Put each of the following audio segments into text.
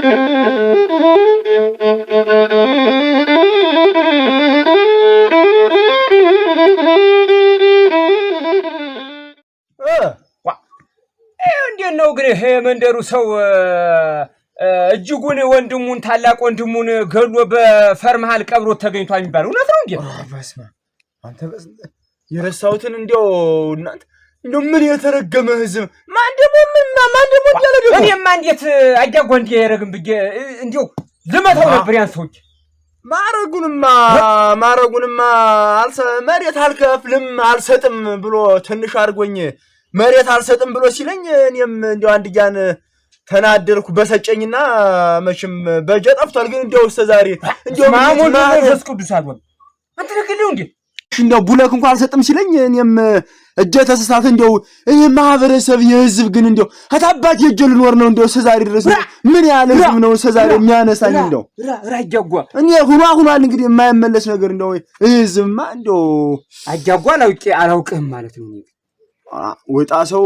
እንዴት ነው ግን ይሄ መንደሩ ሰው እጅጉን ወንድሙን ታላቅ ወንድሙን ገሎ በፈር መሃል ቀብሮት ተገኝቷል የሚባለው እውነት ነው እንዴ? በስመ አብ አንተ የረሳሁትን እንደው እናንተ እንደው ምን የተረገመ ህዝብ ማን ደግሞ እያለ ደግሞ እኔማ እንዴት አጃጓ እንዴ ያረግም ብዬ እንደው ልመታው ነበር ያን ሰውዬ። ማረጉንማ መሬት አልከፍልም አልሰጥም ብሎ ትንሽ አድርጎኝ መሬት አልሰጥም ብሎ ሲለኝ እኔም እንደው አንድያን ተናደርኩ በሰጨኝና መቼም በጀ ጠፍቷል። ግን እንደው እስከ ዛሬ እንደው መንፈስ ቅዱስ አልሆነ አንተ ነግለው እንዴ እንደው ቡለክ እንኳን አልሰጥም ሲለኝ እኔም እጀ ተሰሳተ እንደው ይሄ ማህበረሰብ የህዝብ ግን እንደው አታባት የጀ ልኖር ነው እንደው እስከ ዛሬ ድረስ ምን ያለ ህዝብ ነው እስከ ዛሬ የሚያነሳኝ እንደው ራጃጓ እኔ ሁኗል እንግዲህ የማይመለስ ነገር እንደው ህዝብማ እንደው አጃጓ አላውቅህም ማለት ነው። ወጣ ሰው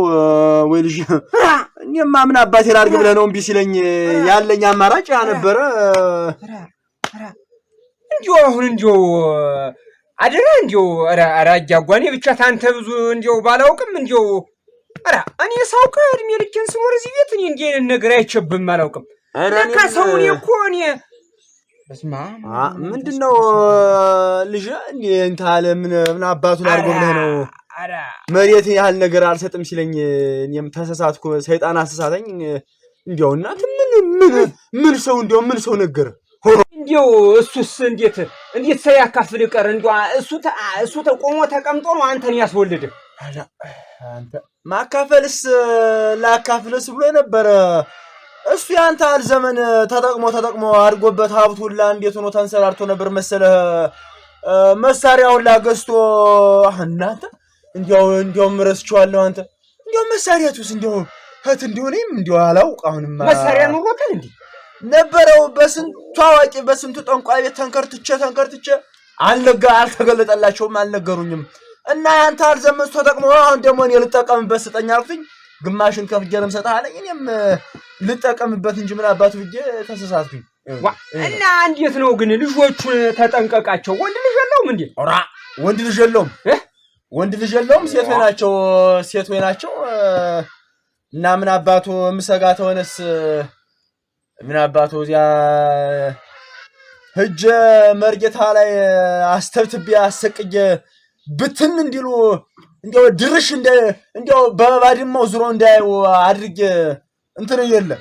ወይ ልጅ እኔማ ምን አባቴ ላድርግ ብለህ ነው እምቢ ሲለኝ ያለኝ አማራጭ ያ ነበረ። እንዲሁ አሁን እንዲሁ አደረ እንዲሁ አራጃጓ እኔ ብቻ ታንተ ብዙ እንዲሁ ባላውቅም እንዲሁ እኔ ሳውቅ እድሜ ልኬን ስኖር እዚህ ቤት እኔ እንዲህ አይነት ነገር አይቸብም አላውቅም። ለካ ሰው እኔ እኮ እኔ በስመ አብ ምንድነው ልጅ እንዴ አለ ምን አባቱ ላድርግ ብለህ ነው መሬት ያህል ነገር አልሰጥም ሲለኝ እኔም ተሰሳትኩ። ሰይጣን አሰሳተኝ እንዴው እናት ምን ሰው ነገር እንዴው እሱስ እንዴት ሳያካፍል ቀር እንዴው እሱ ተቆሞ ተቀምጦ ነው አንተን ያስወልድ። አንተ ማካፈልስ ላካፍልስ ብሎ ነበር እሱ ያንተ ዘመን ተጠቅሞ አድርጎበት ሀብቱላ እንዴት ሆኖ ተንሰራርቶ ነበር መሰለህ መሳሪያውን ላገዝቶ እናንተ እንዴው ምረስቻለሁ። አንተ እንዴው መሳሪያቱስ እንዴው ህት እንደሆነም እንዴው አላውቅ። አሁንም መሳሪያ ኑሮታል እንዴ ነበረው በስንቱ አዋቂ በስንቱ ጠንቋይ ቤት ተንከርትቼ አልተገለጠላቸውም አልነገሩኝም። እና ያንተ አልዘመቱ ተጠቅሞ አሁን ደግሞ እኔ ልጠቀምበት ስጠኝ አልኩኝ። ግማሽን ከፍጀለም ሰጣለኝ እኔም ልጠቀምበት እንጂ ምን አባቱ ብዬ ተሰሳትኩኝ። እና እንዴት ነው ግን ልጆቹን ተጠንቀቃቸው። ወንድ ልጅ የለውም እንዴ? ወንድ ልጅ የለውም ሴት ወይ ናቸው። እና ምን አባቱ ምሰጋ ተሆነስ ምን አባቱ እዚያ ህጀ መርጌታ ላይ አስተብትቤ አሰቅየ ብትን እንዲሉ እንዴው ድርሽ እንዴው በባድማው ዙሮ እንዳይው አድርጌ እንትን የለ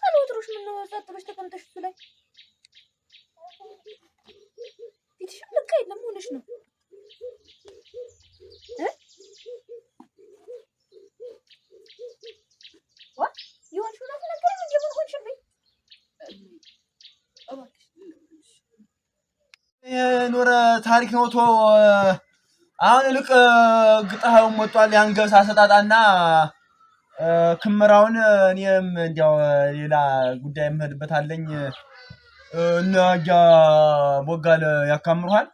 ካልወጥሮሽ ምን ነው ዛጥሮሽ ተቀምጠሽ እሱ ላይ ፊትሽ ልክ አይደለም ሆነሽ ነው ይሆንሽ ነው ነገር ምን ጀምር ሆንሽብኝ የኖረ ታሪክ ነው ቶ አሁን ልቅ ግጣው ወጣል ያንገሳ ሰጣጣና ክምራውን እኔም እንዲያው ሌላ ጉዳይ መሄድበት አለኝ እና ያ ቦጋለ ያካምሩሃል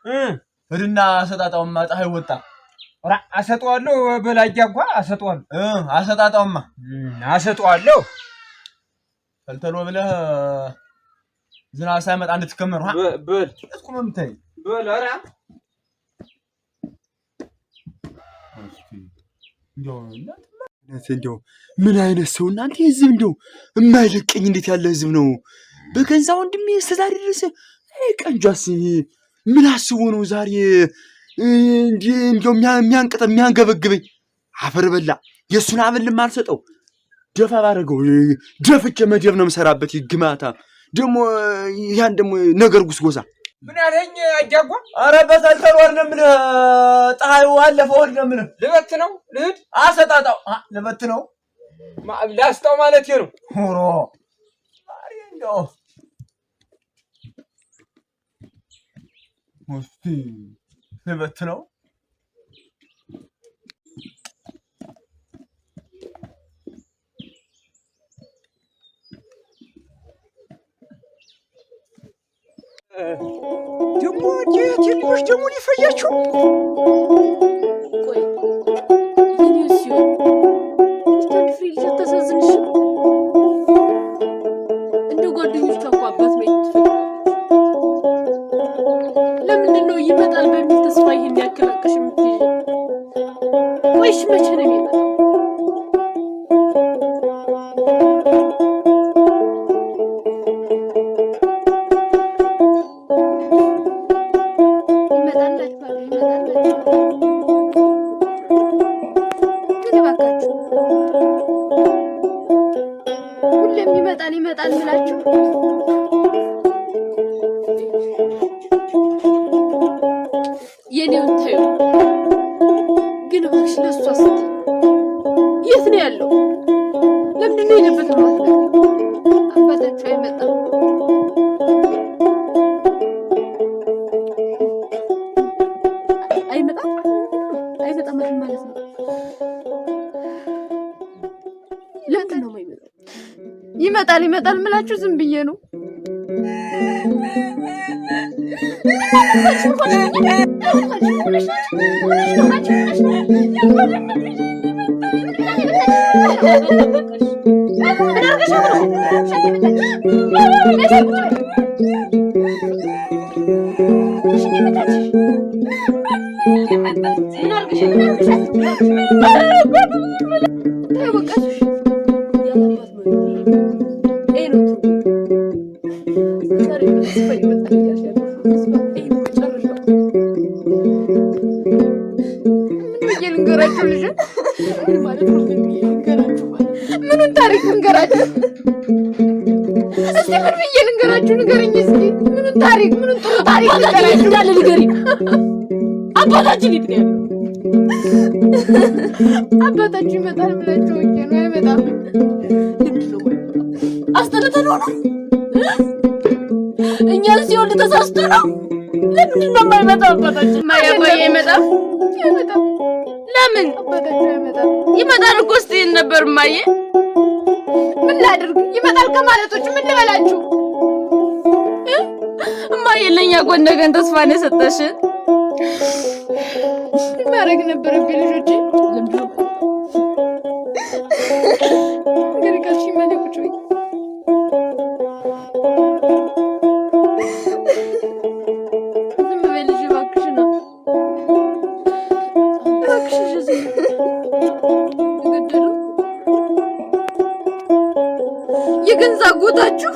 እድና ሰጣጣውማ ፀሐይ ወጣ አሰጠዋለሁ በላጃጓ አሰጣጣውማ አሰጠዋለሁ ተልተሎ ብለህ ዝናብ ሳይመጣ እንድትከመሩ በል እጥቁም ምታይ በል ኧረ እንደው ምን አይነት ሰው እናንተ ህዝብ እንደው የማይለቀኝ እንዴት ያለ ህዝብ ነው? በገንዛ ወንድሜ እስከዛሬ ድረስ ቀንጇስ ምን አስቦ ነው ዛሬ እንደው የሚያንገበግበኝ? አፈር በላ የሱን አበልም አልሰጠው ደፋ ባረገው ደፍቼ መደብ ነው የምሰራበት። ይግማታ ደግሞ ያን ደግሞ ነገር ጉስጎሳ ምን ያለኝ አጃጓ ኧረ በሰልተር ወር ነው ምን ፀሐዩ አለፈው ወር ነው ምን ልበት ነው ልሂድ አሰጣጣው ልበት ነው ላስጣው ማለት ነው ሆሮ አሪ እንደው ሙስቲ ልበት ነው ደግሞ ልጆች ደግሞ ሊፈያቸው ቆይ የኔው ሲሆን ፍሪ ልጅ አታሳዝንሽ? እንደ ጓደኞቿ እኮ አባት ነው የምትፈልጋለች። ለምንድን ነው ይመጣል በሚል ተስፋ ይሄን ያከላቀሽ የምትይዥ? ቆይሽ መቼ ነው የሚመጣው? ይመጣል ብላችሁ የኔውን ታዩ ግን እባክሽ ለእሷ ስትይ የት ነው ያለው? ለምንድን ነው የሄደበት? አባታችሁ አይመጣም። አይመጣም ማለት ነው። ለምንድን ነው የማይመጣው? ይመጣል ምላችሁ ዝም ብዬ ነው። ምኑን ታሪክ ልንገራችሁ? እስኪ ምን ብዬ ልንገራችሁ? ንገረኝ እስኪ ምኑን ታሪክ፣ ምኑን ጥሩ ታሪክ ልንገራችሁ? እንዳለ ንገሪኝ። አባታችን የት ነው ያለው? አባታችሁ ይመጣል ብላችሁ ወቄ ነው። አይመጣም። አስጠልተነው ነው እኛን ሲወልድ ተሳስቶ ነው። ለምንድን ነው የማይመጣው? አባታችን ማያባዬ አይመጣም። ለምን አባታችሁ አይመጣም? ይመጣል እኮ ስትይን ነበር እማዬ። ምን ላድርግ? ይመጣል ከማለቶች ምን ልበላችሁ? እማዬ ለእኛ ጎን ነገን ተስፋ ነው የሰጠሽን። ማድረግ ነበረብኝ ልጆቼ። ለምንድን ነው እንግዲህ ካልሽኝ ማን ቁጭ በይ። ዝም በይ ልጅ እባክሽ ነው እባክሽ። ዝም ገደሉ የገንዛ ጎታችሁ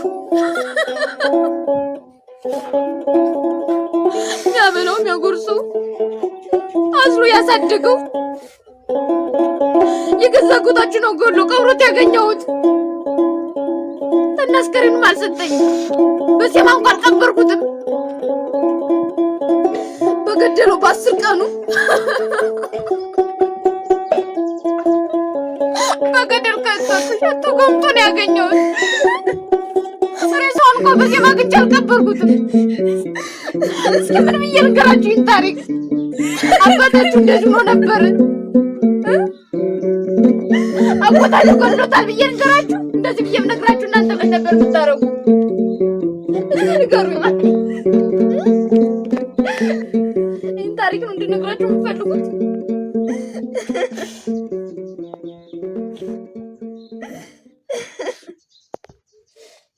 የሚያበላው የሚያጎርሰው አስሮ ያሳደገው የገዛ ጎታችሁ ነው ገሎ ቀብሮት ያገኘሁት። ተናስከሬንም አልሰጠኝም። በሴማ እንኳን አልቀበርኩትም። በገደለው በ10 ቀኑ በገደል ከቶ ጎምቶ ነው ያገኘሁት። ሬሳውን እንኳን በሴማ ግጭ አልቀበርኩትም። እስኪ ምን ብዬ ልንገራችሁ ይህን ታሪክ? አባታችሁ እንደዚህ ሆኖ ነበር። አጎታችሁ ገድሎታል ብዬ ልንገራችሁ? እንደዚህ ብዬ ብነግራችሁ እናንተ ምን ነበር የምታረጉ? እስኪ ንገሩኝ። ይህን ታሪክ ነው እንድነግራችሁ የምትፈልጉት?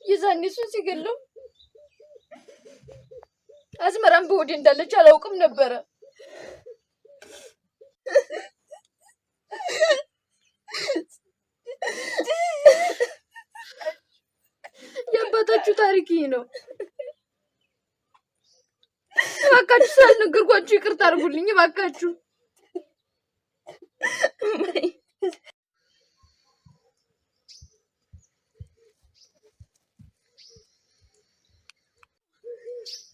የዛኔ እሱን ሲገለው አዝመራን በሆዴ እንዳለች አላውቅም ነበረ። የአባታችሁ ታሪክ ይህ ነው። እባካችሁ ስላልነገርኳችሁ ይቅርታ አድርጉልኝ እባካችሁ።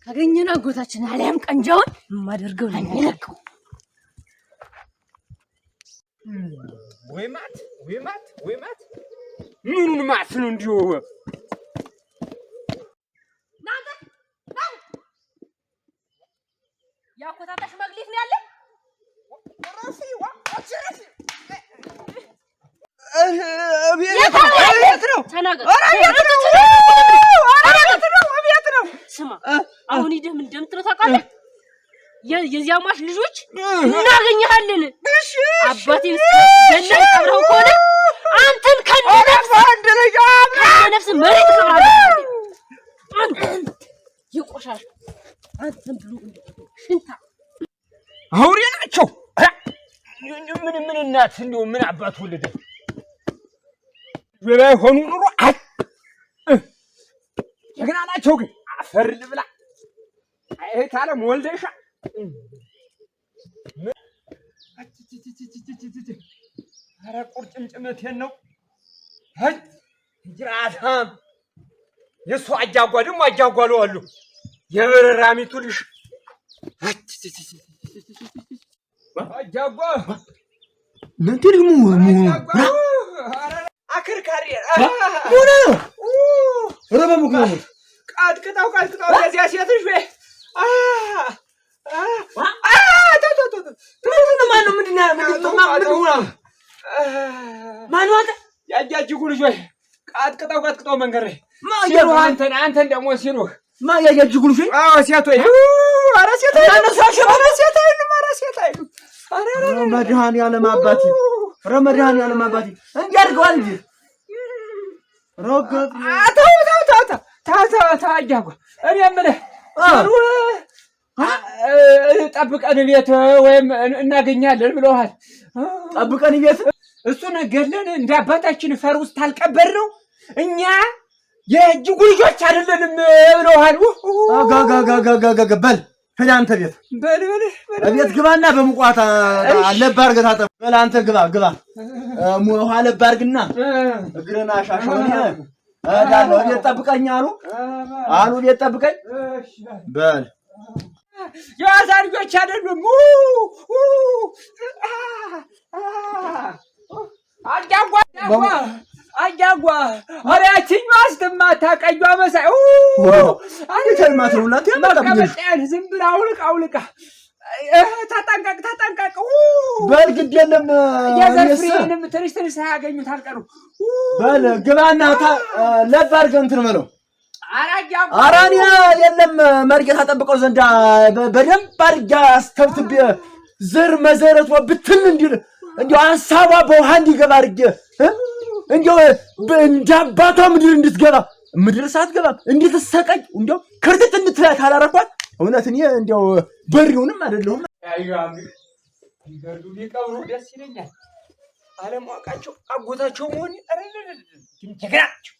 ካገኘን አጎታችን አልያም ቀንጃውን የማደርገው ለሚለቀው ወይ ማት ምኑን ማት ነው እንዲሁ ናንተ ያኮታታሽ መግሊት ነው ያለ ራሲዋ አጭራሽ ቤት ነው ተናገር። ኧረ ቤት ነው ስማ አሁን ሂደህ ምን እንደምትለው ታውቃለህ? የዚያ ሟች ልጆች እናገኘሃለን። አባቴን ገለህ ቀብረው ከሆነ አንተን ከነነፍስ መሬት ትቀብራለህ። አንተ የቆሻሻ አንተን ብሎ ሽንታ አውሬ ናቸው። ምን እናት እንደው ምን አባት ወለደ በላይ ሆኑ ኑሮ ጀግና ናቸው። ግን አፈር ልብላ አይሄ ታለም ወልደሻ ኧረ ቁርጭምጭሚቴን ነው ጅራታም የእሱ አጃጓ ደግሞ አጃጓለው አሉ የበረራሚቱ ልጅ አጃጓ እናንተ ደግሞ አከርካሪ ሞና ረበሙ ከሆነ ቃጥቅጣው ለዚያ ሴትሽ ወይ ማነው አንተ ያጃጅጉ ልጆች ቃጥቅጣው መንገድ ላይ አንተን ደግሞ ሲሉህ ያጃጅጉ ልጆች ሴቶች ኧረ ሴት አይሉም መድኃኒዓለም አባቴ መድኃኒዓለም አባቴ እንዲህ አድርገዋል እንጂ ረገጥ ተው አጃጓ እኔ የምልህ ጠብቀን ቤት ወይም እናገኛለን ብለዋል። ጠብቀን ቤት እሱን ገለን እንደ አባታችን ፈር ውስጥ ታልቀበር ነው እኛ የእጅጉ ልጆች አይደለንም ብለዋል። በል ሄድ አንተ ቤት ቤት ግባና በሙቋታ ለብ አድርገህ ታጠብ። በል አንተ ግባ ውሃ ለብ አድርግና እግርህን አሻሸውን እሄዳለሁ። ቤት ጠብቀኝ አሉ ቤት ጠብቀኝ በል የዋዛ ልጆች አይደሉም። አጃጓ ኧረ ያችኛዋ ስትማታ ቀጇ መሳይ መቀመጫዬን ዝም ብላ አውልቃ ተጠንቀቅ በል ግድ የለም የዘር ፍሬንም ትንሽ ሳያገኙት አልቀሩም። በል ግባና ለብ አድርገህ እንትን በለው። አራኒ የለም መርጌታ ጠብቀው ዘንዳ በደንብ አድርጋ አስተብትቤ ዘር መዘረቷ ብትን እንዲል እንዲያው ሀሳቧ በውሃ እንዲገባ አድርጌ እንዲያው እንዳባቷ ምድር እንድትገባ ምድር ሳትገባ እንድትሰቀኝ እንዲያው ክርትት እንድትላት አላረኳት። እውነት እኔ እንዲያው በሪውንም አይደለሁም ይገርዱ ሊቀብሩ ደስ ይለኛል። አለማወቃቸው አጎታቸው መሆን ጀግናቸው።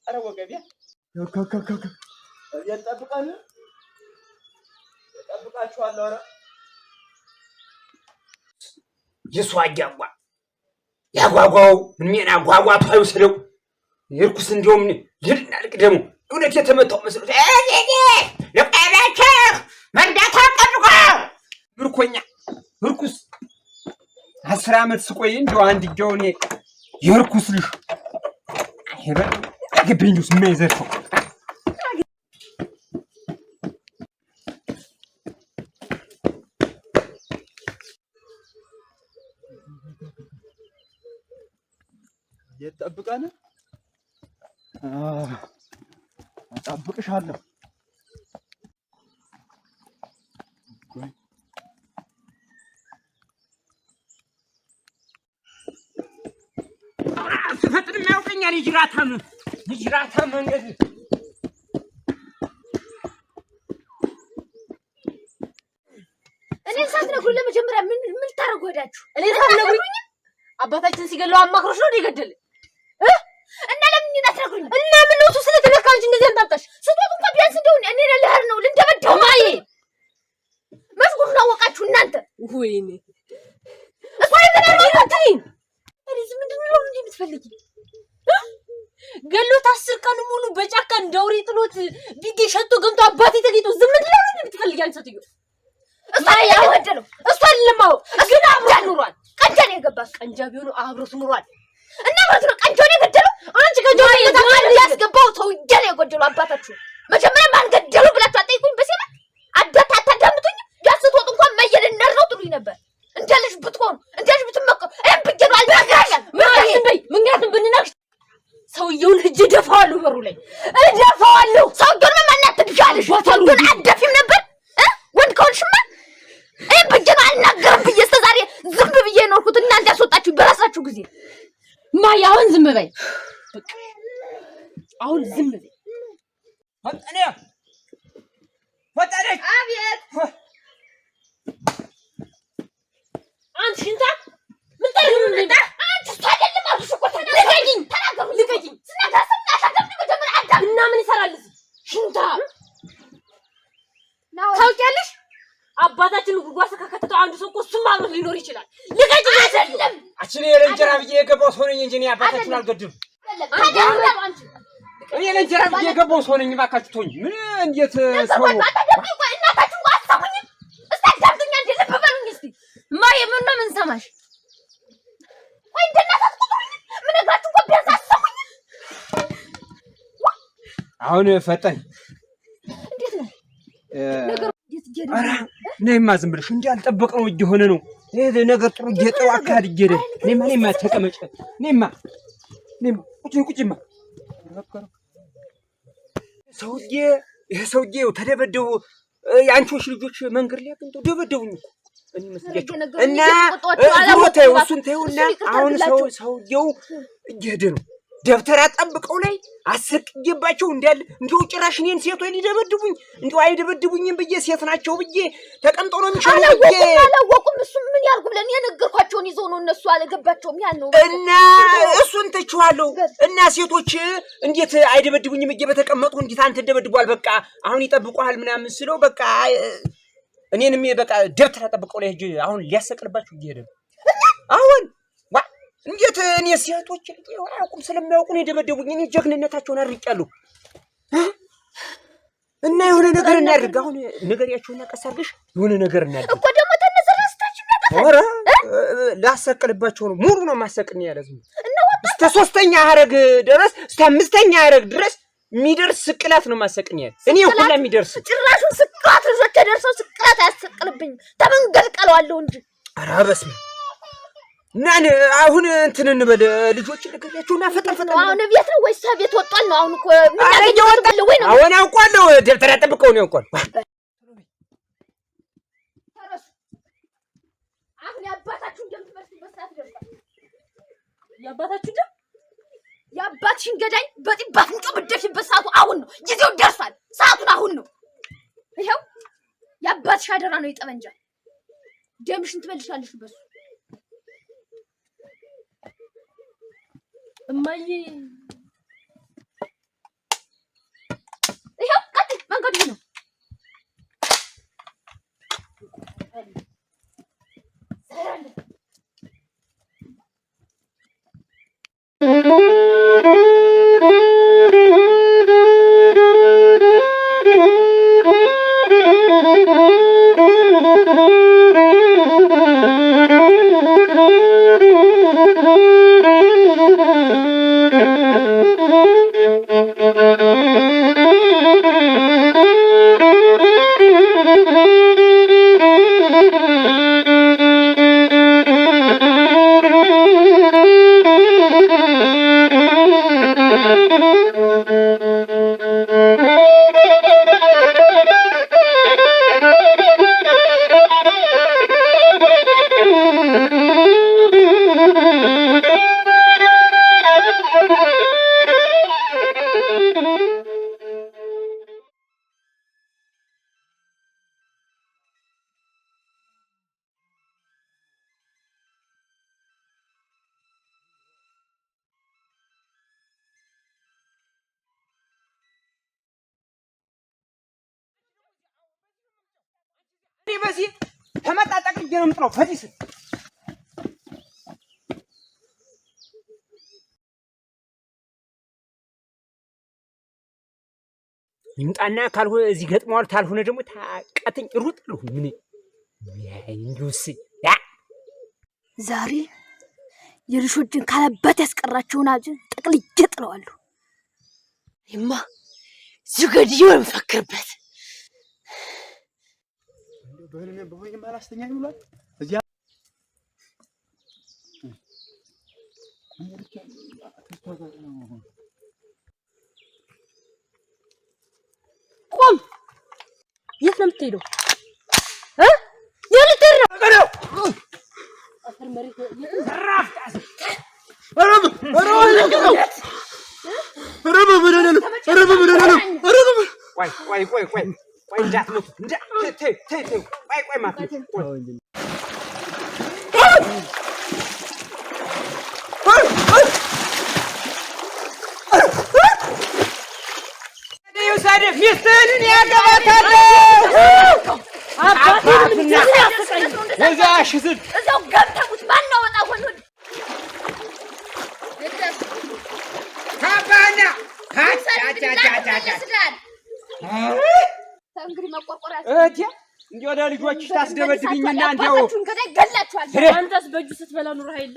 ኧረ ወገቢያ ጠብቃችኋለሁ። ኧረ የእሱ አጃጓ ያጓጓው ምን አጓጓቱ አይወስደው የርኩስ እንዲያውም ልድና ልቅ ደግሞ እውነት የተመታው መስሎት ለቀባቸው መርዳታ ጠብቆ ምርኮኛ እርኩስ 10 ዓመት ስቆይ እንደው አንድ ጆኔ የርኩስ ልጅ አይሄበ ግብኝስ የማይዘርፈው የጠብቀን እጠብቅሻለሁ። ፈጥንም ያውቀኛል ይጅራታም መንገድ እኔ ሳትነግሩኝ ለመጀመሪያ ምን ታረጉ ሄዳችሁ? እኔ ሳትነግሩኝ አባታችን ሲገለው አማክሮሽ ነው የገደለ እና ለምን እንዳትነግሩኝ? እና ምን ነው ስለተነካ አንቺ እንደዚህ አንጣጣሽ? ስጦት እንኳን ቢያንስ እንደው እኔ ለህር ነው ልንደበደው ማይ መስጉን አወቃችሁ እናንተ። ወይኔ እሷ የተናገረኝ እኔ ምንድን ነው እንዴ የምትፈልጊ? ገሎት 10 ቀን ሙሉ በጫካ እንደውሪ ጥሎት ቢጌ ሸቶ ገምቶ አባቴ ተገኝቶ ዝም ብላ ነው የምትፈልጊ? አንሰትዩ እሷ ያወደለው እሷ ለማው ግን አብሮ ኑሯል። ቀንጀን የገባስ ቀንጃ ቢሆኑ አብሮት ኑሯል። እና ማለት ነው ቀንጆን የገደለው አንቺ ቀንጆን ያስገባው ሰው ይገለ የገደለው አባታችሁ መጀመሪያ ማን ገደሉ ብላችሁ አጠይቁኝ። በሲላ አታዳምጡኝ። ያስወጡ እንኳን መየልነር ነው ጥሉኝ ነበር። እንደልሽ ብትሆኑ እንደልሽ ብትመቀ ብትገሉ አልተጋጋል ምክንያቱም ብንነግሽ ሰውየውን እጅ ደፋዋለሁ፣ በሩ ላይ እደፋዋለሁ። ሰውየውን ማናት ትብሻለሽ? እማዬ አሁን ዝም በይ አሁን ዝም በይ ፈጠነች አቤት አንቺ ሽንታ ምን ታደርጊ እንዴ አንቺ ታደልም አልኩሽ እኮ ልቀቂኝ ተናገሩ ልቀቂኝ ስናታስና ታደም መጀመር አዳ እና ምን ይሰራል ሽንታ ታውቂያለሽ አባታችን ጉጓስ ከከተተው አንዱ ሰው እኮ እሱም አብሮ ሊኖር ይችላል ልቀቂኝ አይደለም አችን የለንጀራ ብዬ የገባው ሰው ነኝ እንጂ እኔ አባታችን አልገድም አይደለም አንቺ እኔ የለንጀራ ብዬ የገባው ሰው ነኝ እባካችሁ ተውኝ ምን እንዴት ሰው እናታችሁ አሰሙኝ እስታዳብኛ እንደ ልብ በሉኝ እስቲ ማየ ምን ነው ምን ሰማሽ ወይ እንደናታችሁ ምን ነግራችሁ እኮ ቢያንስ አሰሙኝ አሁን ፈጠን እንዴት ነው ነገሩ እንዴት ይገርም አራ ነይማ ዝም ብለሽ እንዴ አልጠበቅነው እየሆነ ነው ይሄ ነገር ጥሩ እየጠው አካድ ይገደ ነይማ ተቀመጭ ነይማ ቁጭማ ሰውዬው ተደበደቡ የአንቺዎች ልጆች መንገድ ላይ አግኝተው ደበደቡኝ እኮ እኔ መስጊያቸው እና ሮታው እሱን ተይውና አሁን ሰውዬው እየሄደ ነው ደብተራ ጠብቀው ላይ አሰቅየባቸው እንዳለ እንደው ጭራሽ እኔን ሴቶች ሊደበድቡኝ እንደው አይደበድቡኝም ብዬ ሴት ናቸው ብዬ ተቀምጠው ነው የሚሻለው ብዬ አላወቁም እሱም ምን ያርጉ ብለን የነገርኳቸውን ይዘው ነው እነሱ አልገባቸውም ያን ነው እና እሱን ተችዋለሁ እና ሴቶች እንዴት አይደበድቡኝም ብዬ በተቀመጡ እንዴት አንተ ደበድቧል በቃ አሁን ይጠብቁሃል ምናምን ስለው በቃ እኔንም በቃ ደብተራ ጠብቀው ላይ ሂጅ አሁን ሊያሰቅልባችሁ እየሄደ አሁን እንዴት እኔ ሴቶች አያውቁም ስለማያውቁ ነው የደበደቡኝ እኔ ጀግንነታቸውን አርቄያለሁ እና የሆነ ነገር እናድርግ አሁን ነገርያቸውና ቀስ አድርገሽ የሆነ ነገር እናድርግ እኮ ደግሞ ተነዘራስታችሁ ኧረ ላሰቅልባቸው ነው ሙሉ ነው ማሰቅኝ ያለ ዝም እስከ 3ኛ ሐረግ ድረስ እስከ 5ኛ ሐረግ ድረስ የሚደርስ ስቅላት ነው ማሰቅኝ ያለ እኔ ሁላ የሚደርስ ጭራሹን ስቅላት ልጆች ተደርሰው ስቅላት አያሰቅልብኝም ተመንገልቀለዋለሁ እንጂ ኧረ በስመ ናን አሁን እንትን እንበል ልጆች ነገርያቸውና ፈጠን አሁን ቤት ነው ወይስ ቤት ወጣል ነው አሁን እኮ ምን ያገኛል ወይ ነው አሁን አውቃለሁ ደብተራ ጠብቀው ነው ያውቃል አሁን ያባታችሁን ደም ትመስልበት ሰዓት ደርሷል ያባትሽን ገዳይ በጥባት እንጮ በደፍበት ሰዓቱ አሁን ነው ጊዜው ደርሷል ሰዓቱን አሁን ነው ይሄው ያባትሽ አደራ ነው ይጠመንጃ ደምሽን ትበልሻለሽ በሱ እማዬ ይሄው ቀጥል መንገዱ ነው በዚህ ተመጣጣቅ ይገርም ጥለው ፈዲስ ይምጣና ካልሆነ እዚህ ገጥሟል ካልሆነ ደግሞ ታቀተኝ ሩጥሉ ምን ያንዱስ ያ ዛሬ የልጆችን ካለበት ያስቀራቸውን አጅ ጠቅልዬ ጥለዋለሁ ይማ ዝገድየው እንፈክርበት በእኔ በሆነ ማላስተኛ ይውላል እዚያ ቆም የት ነው የምትሄደው የልትሄድ ነው አፈር መሬት ኧረ ቆይ እንዳትመቱ ተይ ቆይ ማትመቱ ይውሰድህ ሚስትህን እኔ አገባታለሁ። አባትና ወዛሽ ዝም እዛው ገብተሙት ማነው ወጣ ሆኖ ካባና እንግዲህ መቆርቆሪያ እንዲህ ወደ ልጆችሽ ታስደበድብኝና እንዲያው እንግዲህ ገላችኋል። አንተስ በእጁ ስትበላ ኑረህ የለ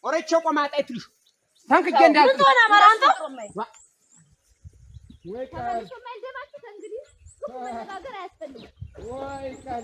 ወረቼ ቆማጣ ይትልሽ ታንክጄ እንዳልኩ ምን ሆነ አማራ አንተ ወይ ቃል እንግዲህ ነገር አያስፈልግም። ወይ ቃል